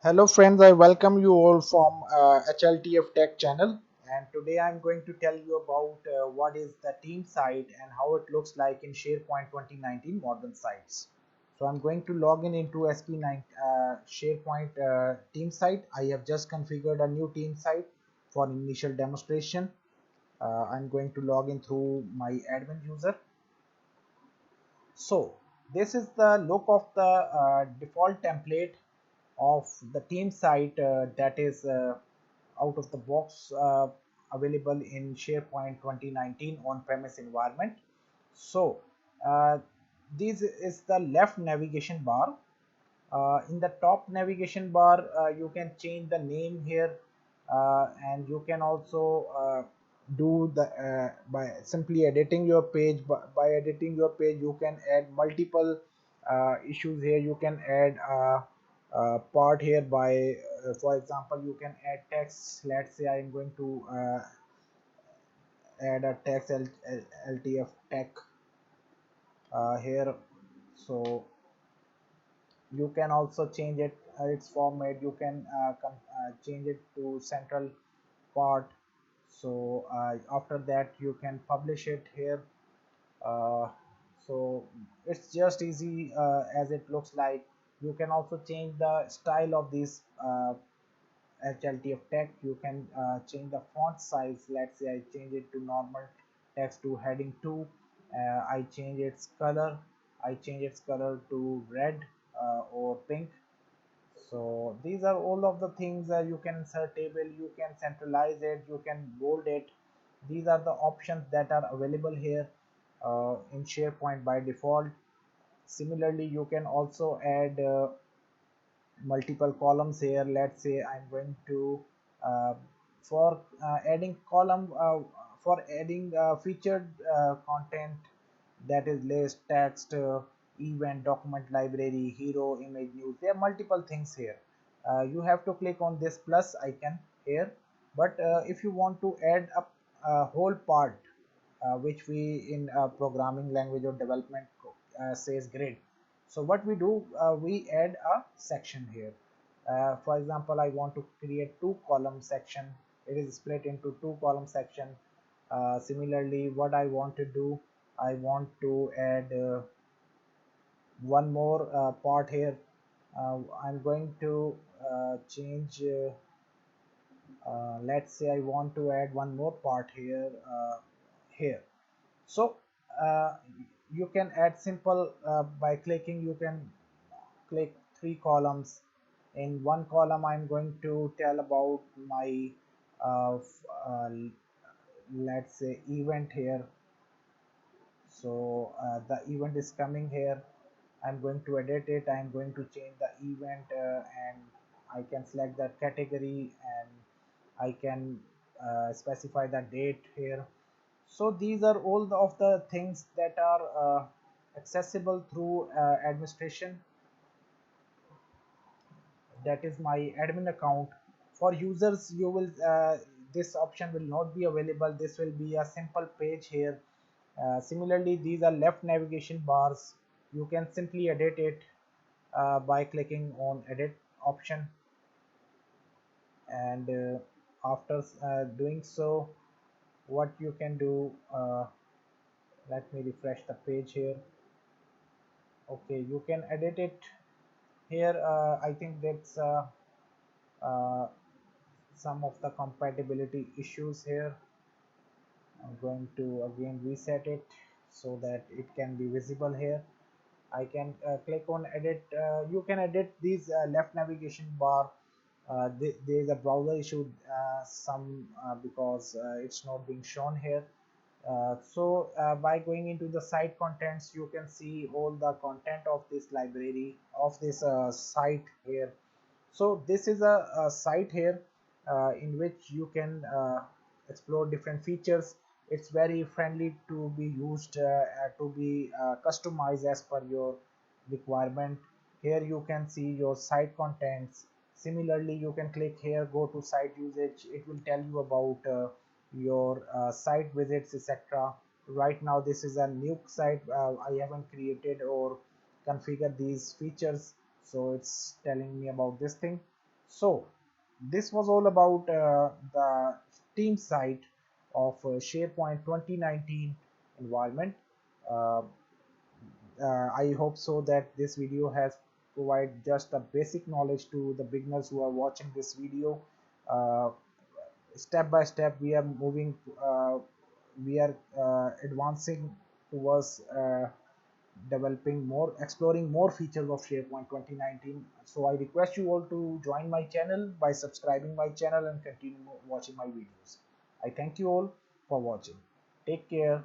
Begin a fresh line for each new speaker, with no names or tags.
Hello friends, I welcome you all from HLTF Tech channel, and today I'm going to tell you about what is the team site and how it looks like in SharePoint 2019 modern sites. So I'm going to log in into SP9 SharePoint team site. I have just configured a new team site for initial demonstration. I'm going to log in through my admin user. So this is the look of the default template of the team site that is out of the box available in SharePoint 2019 on-premise environment. So this is the left navigation bar. In the top navigation bar, you can change the name here, and you can also do the by simply editing your page. By editing your page, you can add multiple issues here. You can add part here by for example, you can add text. Let's say I'm going to add a text LTF tech here. So you can also change it its format. You can change it to central part. So after that you can publish it here. uh, so it's just easy as it looks like. You can also change the style of this HLTF text. You can change the font size. Let's say I change it to normal text to heading 2. I change its color. I change its color to red or pink. So these are all of the things. You can insert table, you can centralize it, you can bold it. These are the options that are available here in SharePoint by default. Similarly, you can also add multiple columns here. Let's say I'm going to uh, for adding column for adding featured content, that is list, text, event, document, library, hero, image, news. There are multiple things here. You have to click on this plus icon here. But if you want to add up a whole part, which we in programming language or development says grid. So what we do, we add a section here. For example, I want to create two column section. It is split into two column section. Similarly, what I want to do, I want to add one more part here. I'm going to change let's say I want to add one more part here. So uh, you can add simple by clicking. You can click three columns. In one column I'm going to tell about my let's say event here. So the event is coming here. I'm going to edit it. I'm going to change the event, and I can select that category, and I can specify the date here. So these are all of the things that are accessible through administration. That is my admin account. For users, you will this option will not be available. This will be a simple page here. Similarly, these are left navigation bars. You can simply edit it by clicking on edit option, and after doing so, what you can do, let me refresh the page here. Okay, you can edit it here. I think that's uh, some of the compatibility issues here. I'm going to again reset it so that it can be visible here. I can click on edit. You can edit these left navigation bar. There is a browser issue, some because it's not being shown here. So by going into the site contents, you can see all the content of this library of this site here. So this is a site here in which you can explore different features. It's very friendly to be used, to be customized as per your requirement. Here you can see your site contents. Similarly, you can click here, go to site usage. It will tell you about your site visits, etc. Right now this is a new site. I haven't created or configured these features, so it's telling me about this thing. So this was all about the team site of SharePoint 2019 environment. Uh, I hope so that this video has provided just a basic knowledge to the beginners who are watching this video. Uh, Step by step we are moving, we are advancing towards developing more, exploring more features of SharePoint 2019. So I request you all to join my channel by subscribing my channel and continue watching my videos. I thank you all for watching. Take care.